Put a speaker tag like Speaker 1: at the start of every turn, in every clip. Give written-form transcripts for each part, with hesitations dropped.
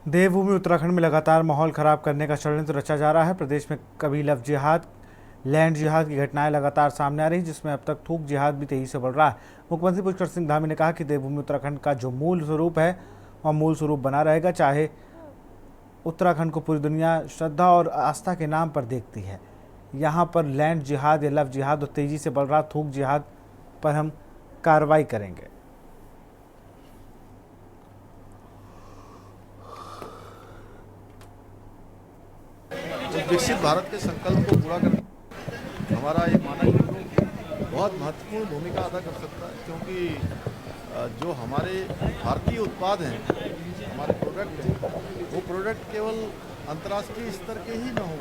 Speaker 1: देवभूमि उत्तराखंड में लगातार माहौल खराब करने का षड्यंत्र रचा जा रहा है। प्रदेश में कभी लव जिहाद, लैंड जिहाद की घटनाएं लगातार सामने आ रही, जिसमें अब तक थूक जिहाद भी तेजी से बढ़ रहा है। मुख्यमंत्री पुष्कर सिंह धामी ने कहा कि देवभूमि उत्तराखंड का जो मूल स्वरूप है वह मूल स्वरूप बना रहेगा, चाहे उत्तराखंड को पूरी दुनिया श्रद्धा और आस्था के नाम पर देखती है। यहाँ पर लैंड जिहाद या लव जिहाद और तेजी से बढ़ रहा थूक जिहाद पर हम कार्रवाई करेंगे।
Speaker 2: विकसित भारत के संकल्प को पूरा करना हमारा ये मानक बहुत महत्वपूर्ण भूमिका अदा कर सकता है, क्योंकि जो हमारे भारतीय उत्पाद हैं, हमारे प्रोडक्ट हैं, वो प्रोडक्ट केवल अंतर्राष्ट्रीय स्तर के ही न हों,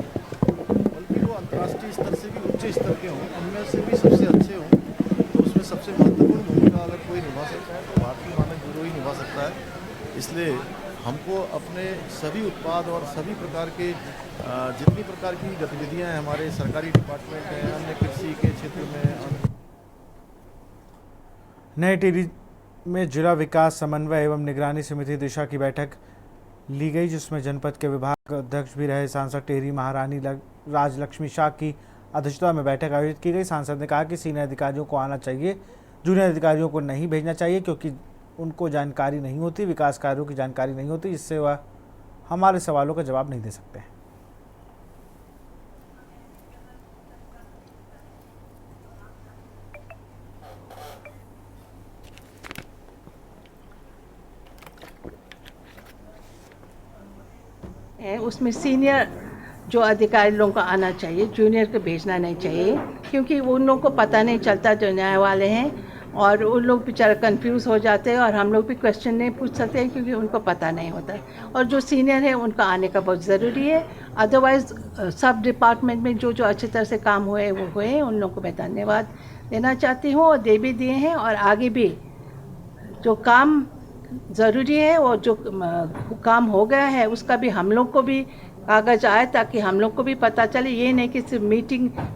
Speaker 2: बल्कि वो अंतर्राष्ट्रीय स्तर से भी उच्च स्तर के हों, उनमें से भी सबसे अच्छे हों। तो उसमें सबसे महत्वपूर्ण भूमिका अगर कोई निभा सकता है तो भारतीय मानक ब्यूरो ही निभा सकता है। इसलिए हमको अपने सभी उत्पाद और सभी प्रकार के जितनी प्रकार की गतिविधियां हैं, हमारे सरकारी डिपार्टमेंट हैं, अन्य कृषि के क्षेत्र में।
Speaker 1: नए टिहरी में जिला विकास समन्वय एवं निगरानी समिति दिशा की बैठक ली गई, जिसमें जनपद के विभाग अध्यक्ष भी रहे सांसद टिहरी महारानी राजलक्ष्मी शाह की अध्यक्षता में बैठक आयोजित की गई। सांसद ने कहा कि सीनियर अधिकारियों को आना चाहिए, जूनियर अधिकारियों को नहीं भेजना चाहिए, क्योंकि उनको जानकारी नहीं होती, विकास कार्यों की जानकारी नहीं होती, जिससे वह हमारे सवालों का जवाब नहीं दे सकते हैं।
Speaker 3: उसमें सीनियर जो अधिकारी लोगों को आना चाहिए, जूनियर को भेजना नहीं चाहिए, क्योंकि उन लोगों को पता नहीं चलता जो न्याय वाले हैं, और उन लोग बेचारे कंफ्यूज हो जाते हैं और हम लोग भी क्वेश्चन नहीं पूछ सकते हैं क्योंकि उनको पता नहीं होता है। और जो सीनियर है उनका आने का बहुत ज़रूरी है। अदरवाइज़ सब डिपार्टमेंट में जो अच्छी तरह से काम हुए वो हुए, उन लोगों को मैं धन्यवाद देना चाहती हूँ और दे भी दिए हैं। और आगे भी जो काम ज़रूरी है और जो काम हो गया है उसका भी हम लोग को भी कागज़ आए, ताकि हम लोग को भी पता चले। ये नहीं कि सिर्फ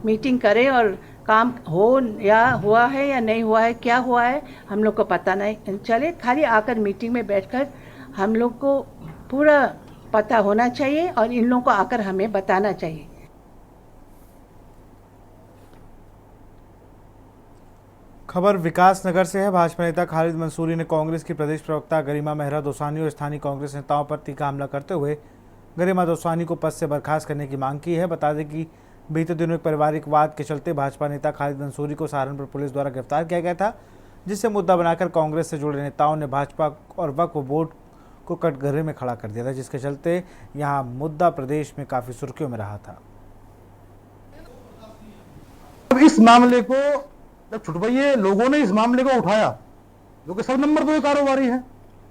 Speaker 3: मीटिंग करें और काम हो या हुआ है या नहीं हुआ है, क्या हुआ है हम लोग को पता नहीं चले। खाली आकर मीटिंग में बैठकर हम लोग को पूरा पता होना चाहिए और इन लोगों को आकर हमें बताना चाहिए।
Speaker 1: खबर विकास नगर से है। भाजपा नेता खालिद मंसूरी ने कांग्रेस की प्रदेश प्रवक्ता गरिमा मेहरा दोसानी और स्थानीय कांग्रेस नेताओं पर तीखा हमला करते हुए गरिमा दोसानी को पद से बर्खास्त करने की मांग की है। बता दें कि बीते दिनों एक पारिवारिक वाद के चलते भाजपा नेता खालिद मंसूरी को सहारनपुर पुलिस द्वारा गिरफ्तार किया गया था, जिससे मुद्दा बनाकर कांग्रेस से जुड़े नेताओं ने भाजपा और वक्फ बोर्ड को कटघरे में खड़ा कर दिया था, जिसके चलते यहाँ मुद्दा प्रदेश में काफी सुर्खियों में रहा था।
Speaker 4: इस मामले को जब छुटवाइए लोगों ने इस मामले को उठाया, जो कि सब नंबर 2 कारोबारी है,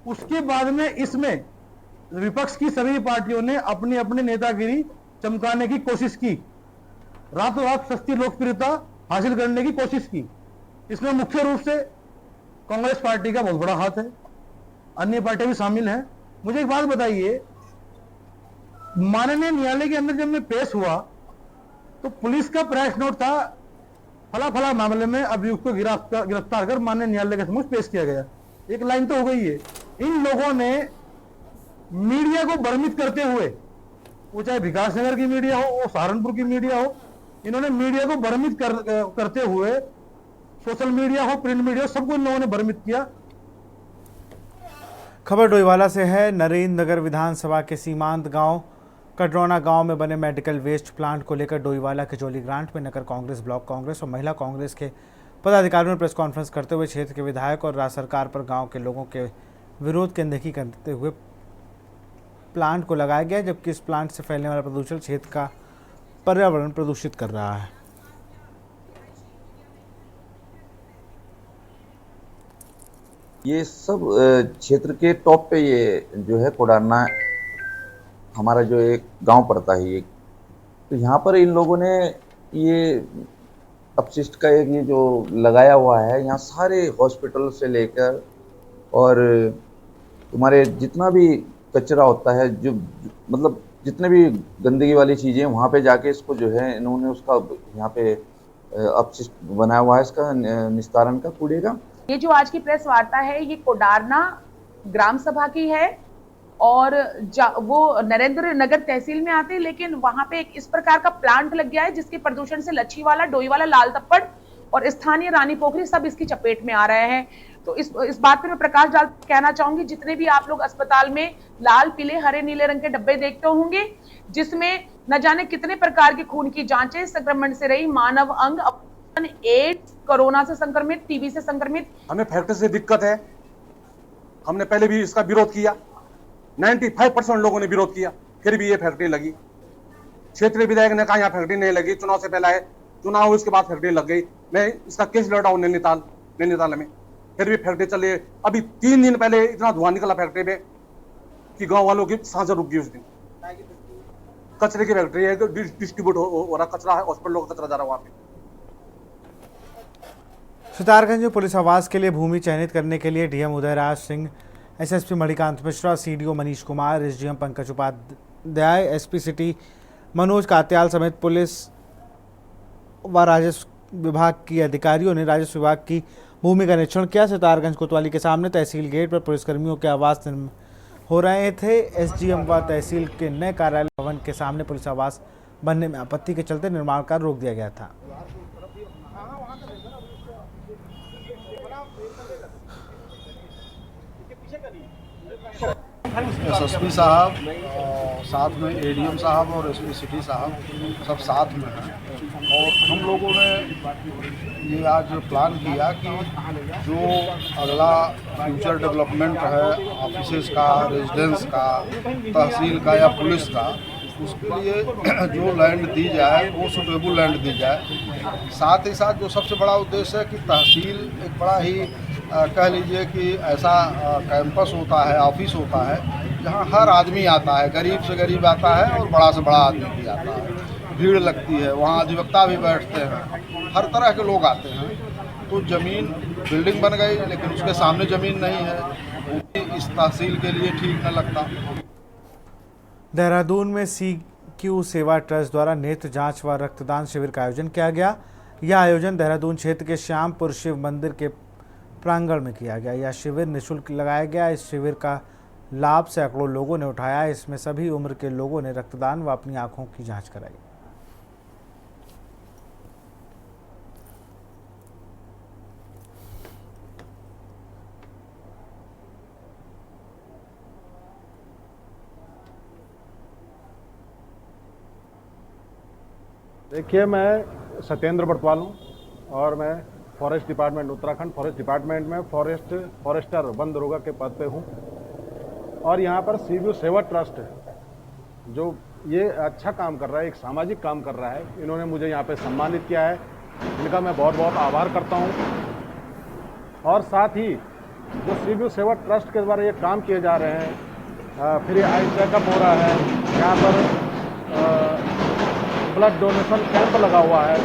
Speaker 4: उसके बाद में इसमें विपक्ष की सभी पार्टियों ने अपनी अपनी नेतागिरी चमकाने की कोशिश की, रातों रात सस्ती लोकप्रियता हासिल करने की कोशिश की। इसमें मुख्य रूप से कांग्रेस पार्टी का बहुत बड़ा हाथ है, अन्य पार्टियां भी शामिल हैं। मुझे एक बात बताइए, माननीय न्यायालय के अंदर जब मैं पेश हुआ तो पुलिस का प्रेस नोट था, फला फला मामले में अभियुक्त को गिरफ्तार कर माननीय न्यायालय के समक्ष पेश किया गया। एक लाइन तो हो गई है। इन लोगों ने मीडिया को भ्रमित करते हुए, वो चाहे विकासनगर की मीडिया हो, वो सहारनपुर की मीडिया हो, इन्होंने मीडिया को भ्रमित करते हुए, सोशल मीडिया हो, प्रिंट मीडिया, सबको इन लोगों ने भ्रमित किया।
Speaker 1: खबर डोईवाला से है। नरेंद्र नगर विधानसभा के सीमांत गांव कटरौना गांव में बने मेडिकल वेस्ट प्लांट को लेकर डोईवाला के जोली ग्रांट में नगर कांग्रेस, ब्लॉक कांग्रेस और महिला कांग्रेस के पदाधिकारियों ने प्रेस कॉन्फ्रेंस करते हुए क्षेत्र के विधायक और राज्य सरकार पर गांव के लोगों के विरोध की अनदेखी करते हुए प्लांट को लगाया गया, जबकि इस प्लांट से फैलने वाला प्रदूषण क्षेत्र का पर्यावरण प्रदूषित कर रहा है।
Speaker 5: ये सब क्षेत्र के टॉप पे ये जो है कोडारना हमारा जो एक गांव पड़ता है, ये तो यहाँ पर इन लोगों ने ये अपशिष्ट का एक ये जो लगाया हुआ है, यहाँ सारे हॉस्पिटल से लेकर और तुम्हारे जितना भी कचरा होता है, जो मतलब जितने भी गंदगी वाली चीज़ें, वहाँ पे जाके इसको जो है इन्होंने उसका यहाँ पे अपशिष्ट बनाया हुआ है, इसका निस्तारण का, कूड़े का।
Speaker 6: ये जो आज की प्रेस वार्ता है ये कोडारना ग्राम सभा की है और वो नरेंद्र नगर तहसील में आते हैं, लेकिन वहां पे एक इस प्रकार का प्लांट लग गया है जिसके प्रदूषण से लच्छीवाला, डोईवाला, लाल तप्पड़ और स्थानीय रानी पोखरी सब इसकी चपेट में आ रहे हैं। तो इस बात पर मैं प्रकाश डाल कहना चाहूंगी, जितने भी आप लोग अस्पताल में लाल, पीले, हरे, नीले रंग के डब्बे देखते होंगे जिसमें न जाने कितने प्रकार के खून की जांचें, संक्रमण से रही मानव अंग, एड्स, कोरोना से संक्रमित, टीबी से संक्रमित।
Speaker 7: हमें फैक्ट्री से दिक्कत है, हमने पहले भी इसका विरोध किया, 95% लोगों ने विरोध किया, फिर भी ये फैक्ट्री लगी। क्षेत्रीय विधायक ने कहा यहाँ फैक्ट्री नहीं लगी, चुनाव से पहले आए, चुनाव हुए उसके बाद फैक्ट्री लग गई। मैं इसका केस लड़ा हूं नैनीताल में, फिर भी फैक्ट्री चली। अभी 3 दिन पहले इतना धुआं निकला फैक्ट्री में कि गांव वालों की सांस रुक गई उस दिन। कचरे की फैक्ट्री है, डिस्ट्रीब्यूट हो रहा कचरा है, हॉस्पिटलों का कचरा जा रहा है वहां पे।
Speaker 1: सितारगंज में पुलिस आवास के लिए भूमि चयनित करने के लिए DM Udayraj Singh, SSP Manikant Mishra, CDO Manish Kumar, SDM Pankaj Upadhyay, SP city Manoj Katyal समेत पुलिस व राजस्व विभाग की अधिकारियों ने राजस्व विभाग की भूमि का निरीक्षण किया। सितारगंज कोतवाली के सामने तहसील गेट पर पुलिसकर्मियों के आवास हो रहे थे। एसडीएम व तहसील के नए कार्यालय भवन के सामने पुलिस आवास बनने में आपत्ति के चलते निर्माण कार्य रोक दिया गया था।
Speaker 2: एसएसपी साहब, साथ में एडीएम साहब और एसपी सिटी साहब सब साथ में हैं और हम लोगों ने ये आज प्लान किया कि जो अगला फ्यूचर डेवलपमेंट है ऑफिसेज का, रेजिडेंस का, तहसील का या पुलिस का, उसके लिए जो लैंड दी जाए वो सुटेबल लैंड दी जाए। साथ ही साथ जो सबसे बड़ा उद्देश्य है कि तहसील एक बड़ा ही कह लीजिए कि ऐसा कैंपस होता है, ऑफिस होता है जहां हर आदमी आता है, गरीब से गरीब आता है और बड़ा से बड़ा आदमी भी आता है, भीड़ लगती है, वहां अधिवक्ता भी बैठते हैं, हर तरह के लोग आते हैं। तो ज़मीन बिल्डिंग बन गई लेकिन उसके सामने ज़मीन नहीं है, वो भी इस तहसील के लिए ठीक न लगता।
Speaker 1: देहरादून में CQ सेवा ट्रस्ट द्वारा नेत्र जांच व रक्तदान शिविर का आयोजन किया गया। यह आयोजन देहरादून क्षेत्र के श्यामपुर शिव मंदिर के प्रांगण में किया गया। यह शिविर निःशुल्क लगाया गया। इस शिविर का लाभ सैकड़ों लोगों ने उठाया। इसमें सभी उम्र के लोगों ने रक्तदान व अपनी आंखों की जांच कराई।
Speaker 8: देखिए, मैं सत्येंद्र बटवाल हूँ और मैं forest department, Uttarakhand forest department में फॉरेस्टर वन दरोगा के पद पे हूँ। और यहाँ पर CQ सेवा ट्रस्ट जो ये अच्छा काम कर रहा है, एक सामाजिक काम कर रहा है, इन्होंने मुझे यहाँ पे सम्मानित किया है। इनका मैं बहुत बहुत आभार करता हूँ। और साथ ही जो CQ सेवा ट्रस्ट के द्वारा ये काम किए जा रहे हैं, फिर ये आई चेकअप हो रहा है, यहाँ पर ब्लड डोनेशन कैंप लगा हुआ है,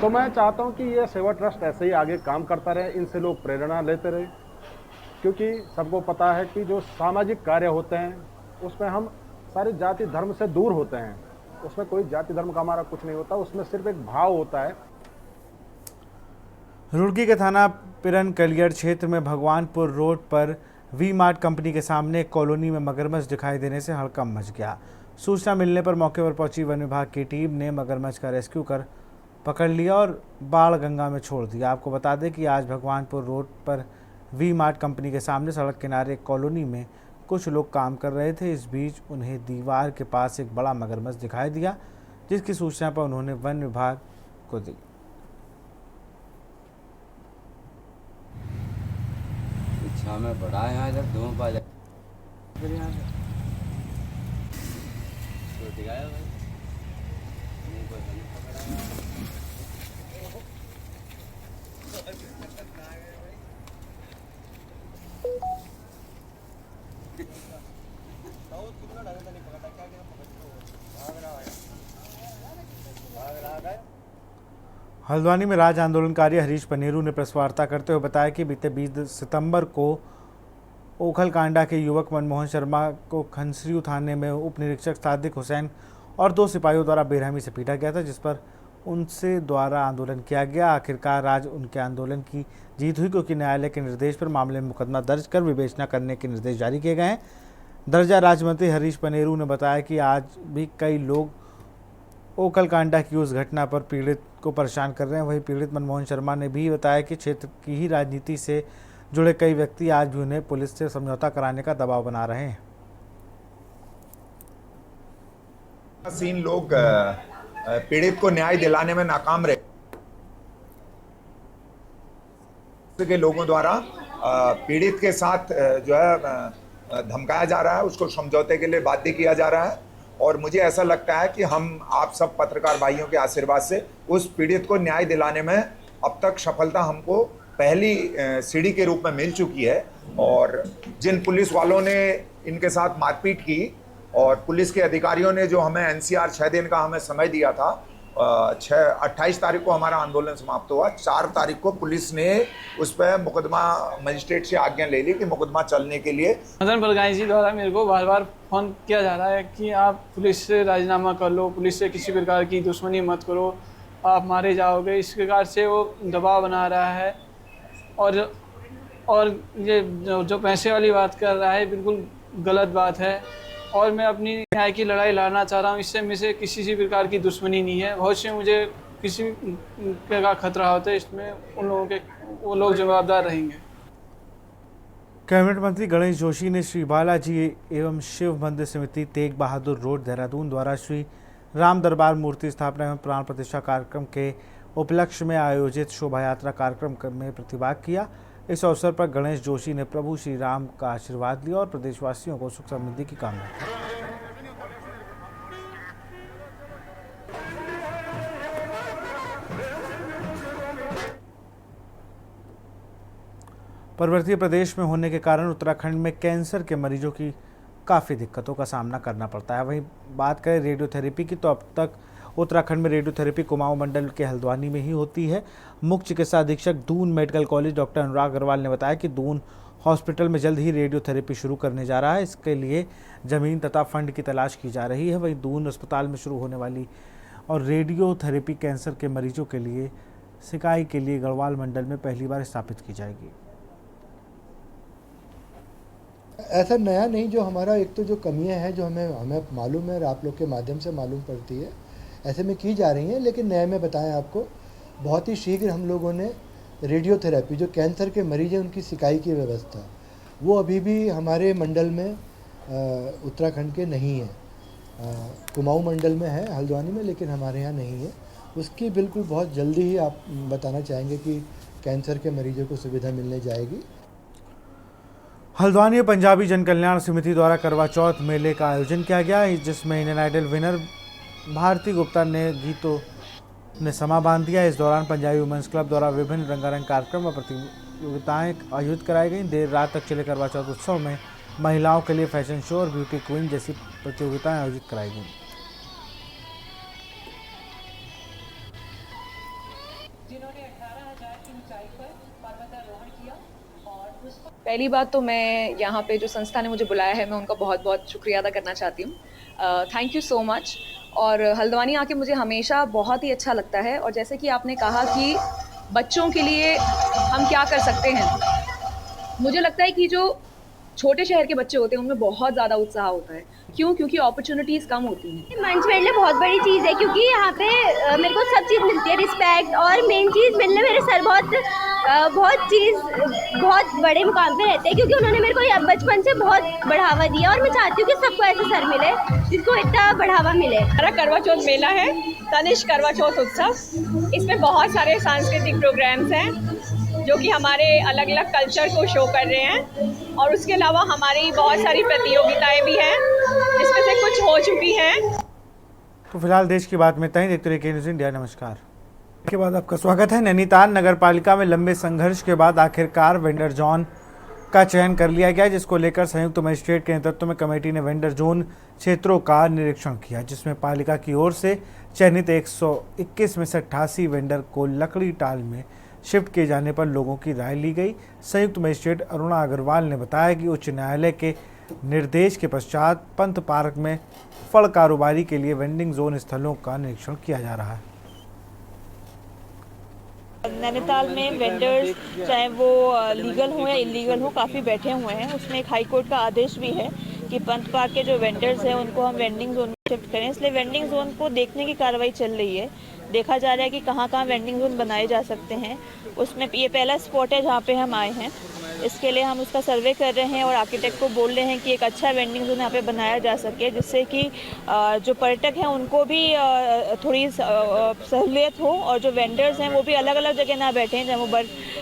Speaker 8: तो मैं चाहता हूं कि ये सेवा ट्रस्ट ऐसे ही आगे काम करता रहे, इनसे लोग प्रेरणा लेते रहे, क्योंकि सबको पता है कि जो सामाजिक कार्य होते हैं उसमें हम सारी जाति धर्म से दूर होते हैं। उसमें कोई जाति धर्म का हमारा कुछ नहीं होता, उसमें सिर्फ एक भाव होता है।
Speaker 1: रुड़की के थाना पिरन कलियर क्षेत्र में भगवानपुर रोड पर V-Mart कंपनी के सामने एक कॉलोनी में मगरमच्छ दिखाई देने से हड़कंप मच गया। सूचना मिलने पर मौके पर पहुंची वन विभाग की टीम ने मगरमच्छ का रेस्क्यू कर पकड़ लिया और बाढ़ गंगा में छोड़ दिया। आपको बता दें कि आज भगवानपुर रोड पर V-Mart कंपनी के सामने सड़क किनारे एक कॉलोनी में कुछ लोग काम कर रहे थे। इस बीच उन्हें दीवार के पास एक बड़ा मगरमच्छ दिखाई दिया, जिसकी सूचना पर उन्होंने वन विभाग को दी।
Speaker 9: छाव में पड़ा है, यहाँ जब धूप आ जाए फिर यहाँ से तो दिखाया भाई मुँह पर नहीं पकड़ा।
Speaker 1: हल्द्वानी में राज्य आंदोलनकारी हरीश पनेरू ने प्रेस वार्ता करते हुए बताया कि बीते 20 सितंबर को ओखलकांडा के युवक मनमोहन शर्मा को खनसरियू थाने में उप निरीक्षक सादिक हुसैन और 2 सिपाहियों द्वारा बेरहमी से पीटा गया था, जिस पर उनसे द्वारा आंदोलन किया गया। आखिरकार आज उनके आंदोलन की जीत हुई, क्योंकि न्यायालय के निर्देश पर मामले में मुकदमा दर्ज कर विवेचना करने के निर्देश जारी किए गए हैं। दर्जा राज्य मंत्री हरीश पनेरू ने बताया कि आज भी कई लोग ओकलकांडा की उस घटना पर पीड़ित को परेशान कर रहे हैं। वहीं पीड़ित मनमोहन शर्मा ने भी बताया कि क्षेत्र की ही राजनीति से जुड़े कई व्यक्ति आज भी उन्हें पुलिस से समझौता कराने का दबाव बना रहे हैं।
Speaker 10: सीन लोग पीड़ित को न्याय दिलाने में नाकाम रहे के लोगों द्वारा पीड़ित के साथ जो है धमकाया जा रहा है, उसको समझौते के लिए बाध्य किया जा रहा है। और मुझे ऐसा लगता है कि हम आप सब पत्रकार भाइयों के आशीर्वाद से उस पीड़ित को न्याय दिलाने में अब तक सफलता हमको पहली सीढ़ी के रूप में मिल चुकी है। और जिन पुलिस वालों ने इनके साथ मारपीट की और पुलिस के अधिकारियों ने जो हमें एनसीआर 6 दिन का हमें समय दिया था, 28 तारीख को हमारा आंदोलन समाप्त हुआ। 4 तारीख को पुलिस ने उस पर मुकदमा मजिस्ट्रेट से आज्ञा ले ली कि मुकदमा चलने के लिए।
Speaker 11: मदन बलगाई जी द्वारा मेरे को बार बार फ़ोन किया जा रहा है कि आप पुलिस से राजीनामा कर लो, पुलिस से किसी प्रकार की दुश्मनी मत करो, आप मारे जाओगे। इस प्रकार से वो दबाव बना रहा है। और ये जो पैसे वाली बात कर रहा है बिल्कुल गलत बात है। और मैं अपनी न्याय की लड़ाई लड़ना चाह रहा हूँ। इससे मुझे किसी प्रकार की दुश्मनी नहीं है। बहुत से मुझे किसी का खतरा होता है, इसमें वो लोग जवाबदार रहेंगे।
Speaker 1: कैबिनेट मंत्री गणेश जोशी ने श्री बालाजी एवं शिव मंदिर समिति तेग बहादुर रोड देहरादून द्वारा श्री राम दरबार मूर्ति स्थापना एवं प्राण प्रतिष्ठा कार्यक्रम के उपलक्ष्य में आयोजित शोभा यात्रा कार्यक्रम में प्रतिभाग किया। इस अवसर पर गणेश जोशी ने प्रभु श्री राम का आशीर्वाद लिया और प्रदेशवासियों को सुख समृद्धि की कामना की। पर्वतीय प्रदेश में होने के कारण उत्तराखंड में कैंसर के मरीजों की काफ़ी दिक्कतों का सामना करना पड़ता है। वहीं बात करें रेडियोथेरेपी की, तो अब तक उत्तराखंड में रेडियोथेरेपी कुमाऊं मंडल के हल्द्वानी में ही होती है। मुख्य चिकित्सा अधीक्षक दून मेडिकल कॉलेज डॉक्टर अनुराग अग्रवाल ने बताया कि दून हॉस्पिटल में जल्द ही रेडियोथेरेपी शुरू करने जा रहा है। इसके लिए जमीन तथा फंड की तलाश की जा रही है। वहीं दून अस्पताल में शुरू होने वाली और रेडियोथेरेपी कैंसर के मरीजों के लिए सिकाई के लिए गढ़वाल मंडल में पहली बार स्थापित की जाएगी।
Speaker 12: ऐसा नया नहीं, जो हमारा एक तो जो कमियां हैं जो हमें मालूम है और आप लोग के माध्यम से मालूम पड़ती है, ऐसे में की जा रही हैं। लेकिन नए में बताएं आपको, बहुत ही शीघ्र हम लोगों ने रेडियोथेरेपी जो कैंसर के मरीज हैं उनकी सिकाई की व्यवस्था, वो अभी भी हमारे मंडल में उत्तराखंड के नहीं है। कुमाऊं मंडल में है, हल्द्वानी में, लेकिन हमारे यहाँ नहीं है। उसकी बिल्कुल बहुत जल्दी ही आप बताना चाहेंगे कि कैंसर के मरीजों को सुविधा मिलने जाएगी।
Speaker 1: हल्द्वानी पंजाबी जन कल्याण समिति द्वारा करवा चौथ मेले का आयोजन किया गया, जिसमें Indian Idol winner Bharti Gupta ने गीतों ने समा बांध दिया। इस दौरान पंजाबी वुमेंस क्लब द्वारा विभिन्न रंगारंग कार्यक्रम और प्रतियोगिताएं आयोजित कराई गई। देर रात तक चले करवा चौथ उत्सव में महिलाओं के लिए फैशन शो और ब्यूटी क्वीन जैसी प्रतियोगिताएं आयोजित कराई गई।
Speaker 13: पहली बात तो मैं यहाँ पे जो संस्था ने मुझे बुलाया है, मैं उनका बहुत बहुत शुक्रिया अदा करना चाहती हूँ। Thank you so much. और हल्द्वानी आके मुझे हमेशा बहुत ही अच्छा लगता है। और जैसे कि आपने कहा कि बच्चों के लिए हम क्या कर सकते हैं, मुझे लगता है कि जो छोटे शहर के बच्चे होते हैं उनमें बहुत ज़्यादा उत्साह होता है। क्यों? क्योंकि अपॉर्चुनिटीज़ कम होती हैं।
Speaker 14: मंच मेरे लिए बहुत बड़ी चीज़ है, क्योंकि यहाँ पे मेरे को सब चीज़ मिलती है, रिस्पेक्ट, और मेन चीज़ मिलने मेरे सर बहुत बड़े मुकाम पे रहते हैं, क्योंकि उन्होंने मेरे को बचपन से बहुत बढ़ावा दिया। और मैं चाहती हूँ कि सबको ऐसे सर मिले जिसको इतना बढ़ावा मिले।
Speaker 13: हमारा करवा चौथ मेला है, तनिष्क करवा चौथ उत्सव। इसमें बहुत सारे सांस्कृतिक प्रोग्राम्स हैं जो कि हमारे अलग अलग कल्चर को शो कर रहे हैं। और उसके अलावा हमारी बहुत सारी प्रतियोगिताएं भी हैं, जिसमें से कुछ हो चुकी हैं।
Speaker 1: तो फिलहाल देश की बात में इतना ही। देखते रहिए के न्यूज़ इंडिया। नमस्कार। के बाद आपका स्वागत है। नैनीताल नगर पालिका में लंबे संघर्ष के बाद आखिरकार वेंडर जोन का चयन कर लिया गया, जिसको लेकर संयुक्त मजिस्ट्रेट के नेतृत्व में कमेटी ने वेंडर जोन क्षेत्रों का निरीक्षण किया, जिसमें पालिका की ओर से चयनित 121 में से 88 वेंडर को लकड़ी टाल में शिफ्ट किए जाने पर लोगों की राय ली गई। संयुक्त मजिस्ट्रेट अरुणा अग्रवाल ने बताया कि उच्च न्यायालय के निर्देश के पश्चात पंथ पार्क में फल कारोबारी के लिए वेंडिंग जोन स्थलों का निरीक्षण किया जा रहा है।
Speaker 15: नैनीताल में वेंडर्स चाहे वो लीगल हो या इलीगल हो काफ़ी बैठे हुए हैं। उसमें एक हाई कोर्ट का आदेश भी है कि पंथ पार्क के जो वेंडर्स हैं उनको हम वेंडिंग जोन में शिफ्ट करें, इसलिए वेंडिंग जोन को देखने की कार्रवाई चल रही है। देखा जा रहा है कि कहाँ कहाँ वेंडिंग जोन बनाए जा सकते हैं। उसमें ये पहला स्पॉट है जहाँ पे हम आए हैं। इसके लिए हम उसका सर्वे कर रहे हैं और आर्किटेक्ट को बोल रहे हैं कि एक अच्छा वेंडिंग जोन यहाँ पे बनाया जा सके, जिससे कि जो पर्यटक हैं उनको भी थोड़ी सहूलियत हो और जो वेंडर्स हैं वो भी अलग अलग जगह ना बैठें। जब वो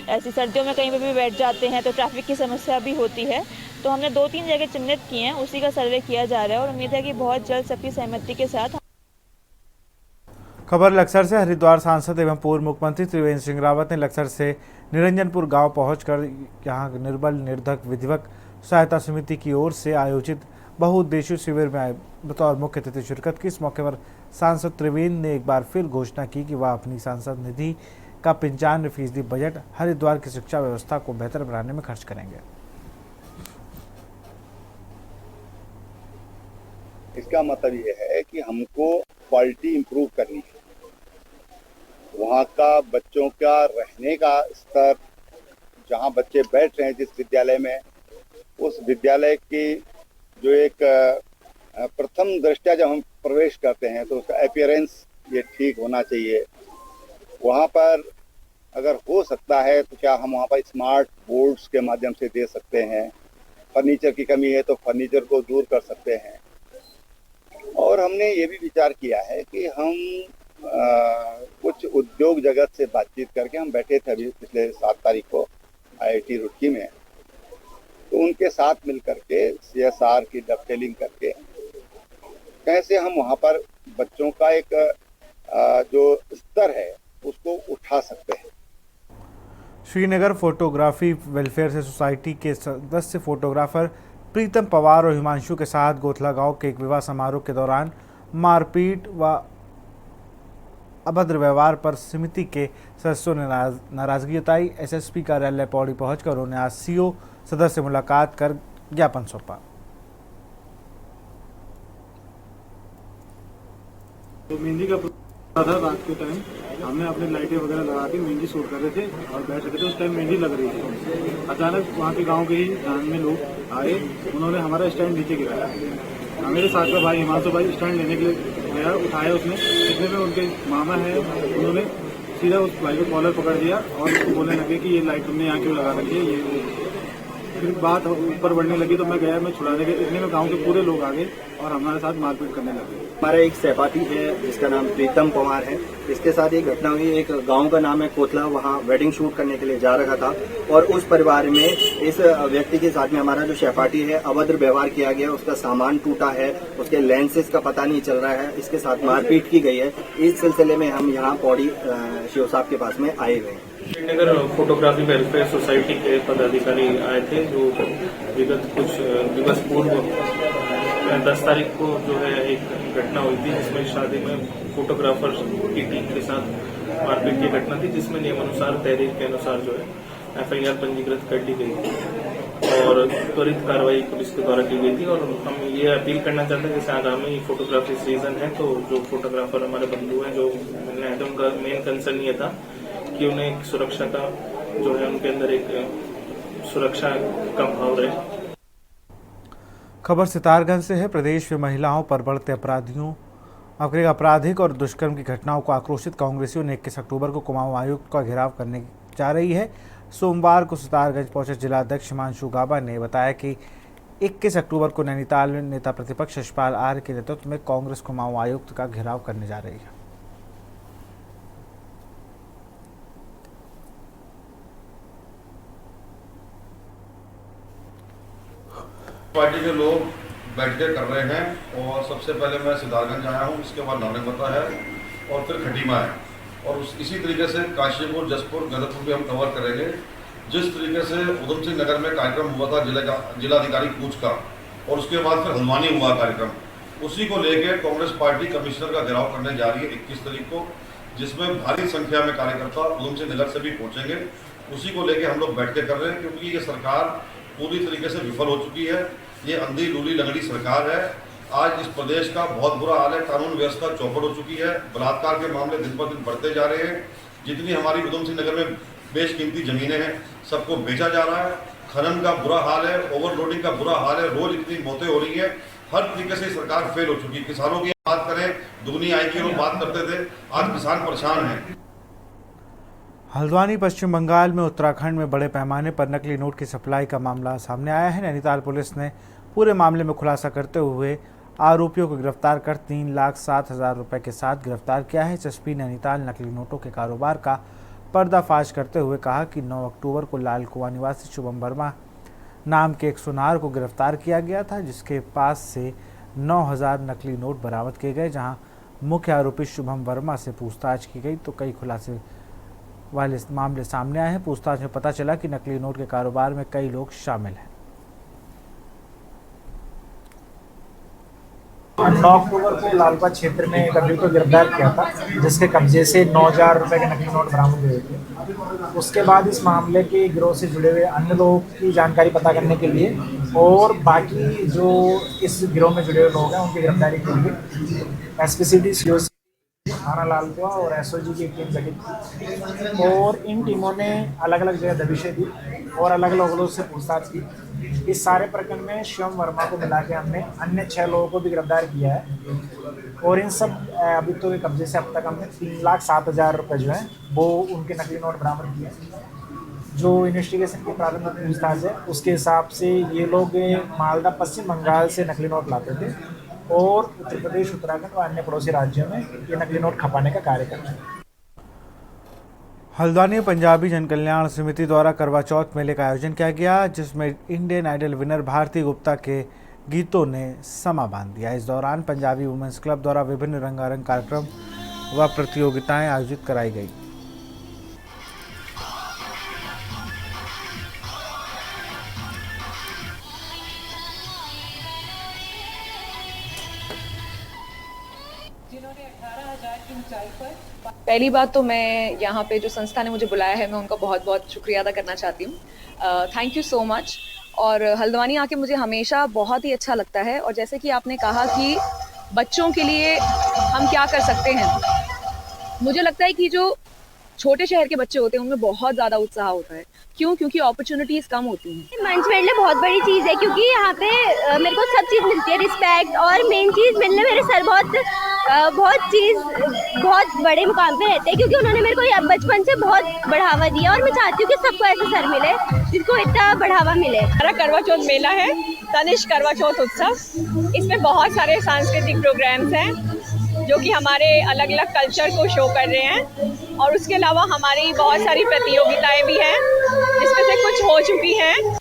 Speaker 15: ऐसी सर्दियों में कहीं पर भी बैठ जाते हैं तो ट्रैफिक की समस्या भी होती है। तो हमने 2-3 जगह चिन्हित किए हैं, उसी का सर्वे किया जा रहा है और उम्मीद है कि बहुत जल्द सबकी सहमति के साथ।
Speaker 1: खबर लक्सर से। हरिद्वार सांसद एवं पूर्व मुख्यमंत्री त्रिवेंद्र सिंह रावत ने लक्सर से निरंजनपुर गांव पहुंचकर यहां निर्बल निर्धक विधिवक सहायता समिति की ओर से आयोजित बहुउद्देशीय शिविर में बतौर मुख्य अतिथि शिरकत की। इस मौके पर सांसद त्रिवेंद्र ने एक बार फिर घोषणा की कि वह अपनी सांसद निधि का 95% बजट हरिद्वार की शिक्षा व्यवस्था को बेहतर बनाने में खर्च करेंगे।
Speaker 16: इसका मतलब ये है कि हमको क्वालिटी इम्प्रूव करनी है। वहाँ का बच्चों का रहने का स्तर, जहाँ बच्चे बैठ रहे हैं जिस विद्यालय में, उस विद्यालय की जो एक प्रथम दृष्टया जब हम प्रवेश करते हैं तो उसका अपीयरेंस ये ठीक होना चाहिए। वहाँ पर अगर हो सकता है तो क्या हम वहाँ पर स्मार्ट बोर्ड्स के माध्यम से दे सकते हैं। फर्नीचर की कमी है तो फर्नीचर को दूर कर सकते हैं। और हमने ये भी विचार किया है कि हम कुछ उद्योग जगत से बातचीत करके, हम बैठे थे अभी पिछले 7 तारीख को IIT रुड़की में, तो उनके साथ मिल करके CSR की डबटेलिंग करके कैसे हम वहाँ पर बच्चों का एक जो स्तर है उसको उठा सकते हैं।
Speaker 1: श्रीनगर फोटोग्राफी वेलफेयर सोसाइटी के सदस्य फोटोग्राफर प्रीतम पवार और हिमांशु के साथ गोथला गांव के एक विवाह समारोह के दौरान मारपीट व अभद्र व्यवहार पर समिति के सदस्यों ने नाराजगी जताई। SSP कार्यालय पौड़ी पहुंचकर उन्होंने आज CO सदस्य से मुलाकात कर ज्ञापन सौंपा।
Speaker 17: तो मेहंदी का था रात के टाइम, हमने अपने लाइटें वगैरह लगा के मेहंदी शूट कर रहे थे और बैठ रहे थे। उस टाइम मेहंदी लग रही थी। अचानक वहाँ के गांव के ही जान में लोग आए, उन्होंने हमारा स्टैंड नीचे गिराया। मेरे साथ का भाई हिमांशु भाई स्टैंड लेने के लिए गया, उठाया उसने। इतने में उनके मामा है, उन्होंने सीधा उस भाई को कॉलर पकड़ दिया और उसको बोलने लगे कि ये लाइट तुमने यहाँ क्यों लगा रखी है। ये फिर बात ऊपर बढ़ने लगी तो मैं गया, मैं छुड़ाने गया। इतने में गांव के पूरे लोग आ गए और हमारे साथ मारपीट करने लगे।
Speaker 18: हमारा एक सहपाठी है जिसका नाम प्रीतम पवार है, इसके साथ एक घटना हुई। एक गांव का नाम है कोतला, वहां वेडिंग शूट करने के लिए जा रहा था और उस परिवार में इस व्यक्ति के साथ में हमारा जो सहपाठी है अभद्र व्यवहार किया गया। उसका सामान टूटा है, उसके लेंसेज का पता नहीं चल रहा है, इसके साथ मारपीट की गई है। इस सिलसिले में हम यहाँ पौड़ी शिव साहब के पास में आए हुए हैं।
Speaker 19: श्रीनगर फोटोग्राफी वेलफेयर सोसाइटी के पदाधिकारी आए थे, जो विगत कुछ दिवस पूर्व 10 तारीख को जो है एक घटना हुई थी, जिसमें शादी में फोटोग्राफर की टीम के साथ मारपीट की घटना थी, जिसमें नियमानुसार तहरीर के अनुसार जो है FIR पंजीकृत कर दी गई थी और त्वरित कार्रवाई पुलिस के द्वारा की गई थी। और हम ये अपील करना चाहते हैं, जैसे आगामी फोटोग्राफी सीजन है तो जो फोटोग्राफर हमारे बंधु हैं जो मिलने आए थे, उनका मेन कंसर्न ये था कि उन्हें एक सुरक्षा का जो है उनके अंदर एक सुरक्षा का भाव रहे।
Speaker 1: खबर सितारगंज से है। प्रदेश में महिलाओं पर बढ़ते आपराधिक और दुष्कर्म की घटनाओं को आक्रोशित कांग्रेसियों ने 21 अक्टूबर को कुमाऊं आयुक्त का घेराव करने जा रही है। सोमवार को सितारगंज पहुंचे जिलाध्यक्ष हिमांशु गाबा ने बताया कि 21 अक्टूबर को नैनीताल में नेता प्रतिपक्ष यशपाल आर्य के नेतृत्व में कांग्रेस कुमाऊं आयुक्त का घेराव करने जा रही है।
Speaker 2: पार्टी के लोग बैठ के कर रहे हैं और सबसे पहले मैं सितारगंज आया हूँ, इसके बाद नानेपता है और फिर खटीमा है और इसी तरीके से काशीपुर, जसपुर, गदरपुर भी हम कवर करेंगे। जिस तरीके से उधम सिंह नगर में कार्यक्रम हुआ था जिलाधिकारी कूच का और उसके बाद फिर हल्द्वानी हुआ कार्यक्रम, उसी को लेकर कांग्रेस पार्टी कमिश्नर का घेराव करने जा रही है 21 तारीख को, जिसमें भारी संख्या में कार्यकर्ता उधम सिंह नगर से भी पहुँचेंगे। उसी को लेकर हम लोग बैठ के कर रहे हैं, क्योंकि ये सरकार पूरी तरीके से विफल हो चुकी है। ये अंधी लूली लंगड़ी सरकार है। आज इस प्रदेश का बहुत बुरा हाल है, कानून व्यवस्था चौपट हो चुकी है, बलात्कार के मामले दिन पर दिन बढ़ते जा रहे हैं। जितनी हमारी उधम सिंह नगर में बेशकीमती ज़मीनें हैं सबको बेचा जा रहा है। खनन का बुरा हाल है, ओवरलोडिंग का बुरा हाल है, रोज इतनी मौतें हो रही है। हर तरीके से सरकार फेल हो चुकी है। किसानों की बात करें, दुगनी आय की लोग बात करते थे, आज किसान परेशान हैं।
Speaker 1: हल्द्वानी पश्चिम बंगाल में उत्तराखंड में बड़े पैमाने पर नकली नोट की सप्लाई का मामला सामने आया है। नैनीताल पुलिस ने पूरे मामले में खुलासा करते हुए आरोपियों को गिरफ्तार कर 3,07,000 रुपए के साथ गिरफ्तार किया है। एसएसपी नैनीताल नकली नोटों के कारोबार का पर्दाफाश करते हुए कहा कि 9 अक्टूबर को लाल कुआं निवासी शुभम वर्मा नाम के एक सुनार को गिरफ्तार किया गया था, जिसके पास से 9,000 नकली नोट बरामद किए गए। जहां मुख्य आरोपी शुभम वर्मा से पूछताछ की गई तो कई खुलासे वाले मामले सामने आए हैं। पूछताछ में पता चला कि नकली नोट के कारोबार में कई लोग शामिल हैं।
Speaker 20: 9 अक्टूबर को लालकुआं क्षेत्र में एक आरोपी को गिरफ्तार किया था, जिसके कब्जे से 9,000 रुपए के नकली नोट बरामद हुए थे। उसके बाद इस मामले के गिरोह से जुड़े हुए अन्य लोगों की जानकारी पता करने के लिए और बाकी जो इस गिरोह में जुड़े हुए लोग हैं उनकी गिरफ्तारी के लिए एसपीसीटी सीओसी थाना लालकुआं और एसओजी की टीम गठित की और इन टीमों ने अलग अलग जगह दबिशें दी और अलग अलग लोगों से पूछताछ की। इस सारे प्रकरण में शिवम वर्मा को मिला के हमने अन्य 6 लोगों को भी गिरफ्तार किया है और इन सब अभियुक्तों के कब्जे से अब तक हमने 3,07,000 रुपये जो है वो उनके नकली नोट बरामद किए हैं। जो इन्वेस्टिगेशन की प्रारंभिक पूछताछ है उसके हिसाब से ये लोग मालदा पश्चिम बंगाल से नकली नोट लाते थे और उत्तर प्रदेश, उत्तराखंड और अन्य पड़ोसी राज्यों में ये नकली नोट खपाने का कार्य करते हैं।
Speaker 1: हल्द्वानी पंजाबी जन कल्याण समिति द्वारा करवा चौथ मेले का आयोजन किया गया, जिसमें Indian Idol winner Bharti Gupta के गीतों ने समा बांध दिया। इस दौरान पंजाबी वुमेन्स क्लब द्वारा विभिन्न रंगारंग कार्यक्रम व प्रतियोगिताएं आयोजित कराई गई।
Speaker 13: पहली बात तो मैं यहाँ पे जो संस्था ने मुझे बुलाया है मैं उनका बहुत बहुत शुक्रिया अदा करना चाहती हूँ। Thank you so much. और हल्द्वानी आके मुझे हमेशा बहुत ही अच्छा लगता है और जैसे कि आपने कहा कि बच्चों के लिए हम क्या कर सकते हैं, मुझे लगता है कि जो छोटे शहर के बच्चे होते हैं उनमें बहुत ज़्यादा उत्साह होता है। क्यों? क्योंकि अपॉर्चुनिटीज़ कम होती हैं।
Speaker 14: मंच मेरे लिए बहुत बड़ी चीज़ है क्योंकि यहाँ पे मेरे को सब चीज़ मिलती है, रिस्पेक्ट और मेन चीज़ मिलने मेरे सर बहुत बड़े मुकाम पे रहते हैं क्योंकि उन्होंने मेरे को बचपन से बहुत बढ़ावा दिया और मैं चाहती हूँ कि सबको ऐसे सर मिले जिसको इतना बढ़ावा मिले।
Speaker 15: हमारा करवा चौथ मेला है, तनिष्क करवा चौथ उत्सव। इसमें बहुत सारे सांस्कृतिक प्रोग्राम्स हैं जो कि हमारे अलग अलग कल्चर को शो कर रहे हैं और उसके अलावा हमारी बहुत सारी प्रतियोगिताएं भी हैं जिसमें से कुछ हो चुकी हैं।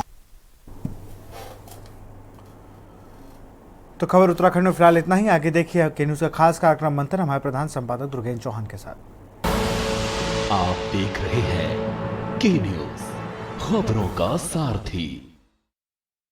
Speaker 1: तो खबर उत्तराखंड में फिलहाल इतना ही। आगे देखिए के न्यूज़ का खास कार्यक्रम मंथन हमारे प्रधान संपादक दुर्गेन चौहान के साथ।
Speaker 21: आप देख रहे हैं के न्यूज़, खबरों का सारथी।